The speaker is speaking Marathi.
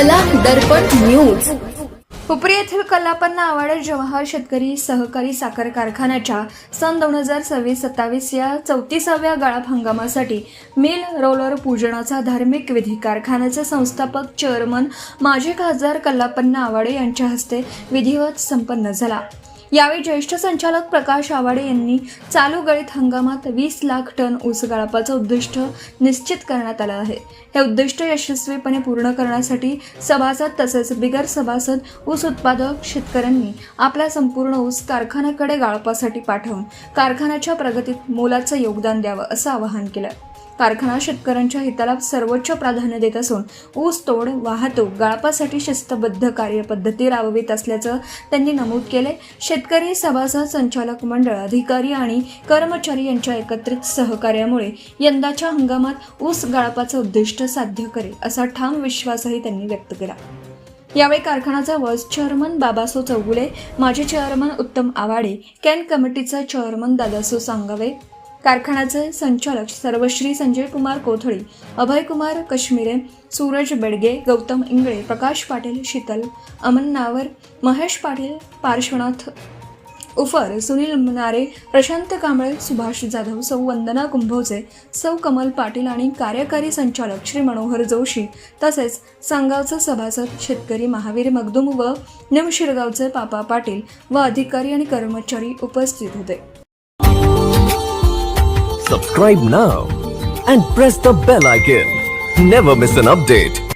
कला दर्पण न्यूज. हुपरी येथील कल्लापन्ना आवाडे जवाहर शेतकरी सहकारी साखर कारखान्याच्या सन 2026-27 या 34व्या गाळप हंगामासाठी मिल रोलर पूजनाचा धार्मिक विधी कारखान्याचे संस्थापक चेअरमन माजी खासदार कल्लापन्ना आवाडे यांच्या हस्ते विधिवत संपन्न झाला. यावेळी ज्येष्ठ संचालक प्रकाश आवाडे यांनी चालू गळीत हंगामात 20 लाख टन ऊस गाळपाचं उद्दिष्ट निश्चित करण्यात आलं आहे. हे उद्दिष्ट यशस्वीपणे पूर्ण करण्यासाठी सभासद तसेच बिगर सभासद ऊस उत्पादक शेतकऱ्यांनी आपला संपूर्ण ऊस कारखान्याकडे गाळपासाठी पाठवून कारखान्याच्या प्रगतीत मोलाचं योगदान द्यावं असं आवाहन केलं. कारखाना शेतकऱ्यांच्या हिताला सर्वोच्च प्राधान्य देत असून ऊस तोड, वाहतूक, गाळपासाठी शिस्तबद्ध कार्यपद्धती राबवित असल्याचं त्यांनी नमूद केले. शेतकरी सभासद, संचालक मंडळ, अधिकारी आणि कर्मचारी यांच्या एकत्रित सहकार्यामुळे यंदाच्या हंगामात ऊस गाळपाचं उद्दिष्ट साध्य करेल असा ठाम विश्वासही त्यांनी व्यक्त केला. यावेळी कारखान्याचा वाईस चेअरमन बाबासो चौगुले, माजी चेअरमन उत्तम आवाडे, कॅन कमिटीचा चेअरमन दादासो सांगावे, कारखान्याचे संचालक सर्वश्री संजय कुमार कोथळी, अभय कुमार कश्मीरे, सूरज बेडगे, गौतम इंगळे, प्रकाश पाटील, शीतल अमन नावर, महेश पाटील, पार्श्वनाथ उफर, सुनील नारे, प्रशांत कांबळे, सुभाष जाधव, सौ वंदना कुंभोजे, सौ कमल पाटील आणि कार्यकारी संचालक श्री मनोहर जोशी तसेच सांगावचे सभासद, शेतकरी महावीर मगदूम व निमशिरगावचे पापा पाटील व अधिकारी आणि कर्मचारी उपस्थित होते. Subscribe now and press the bell icon. Never miss an update.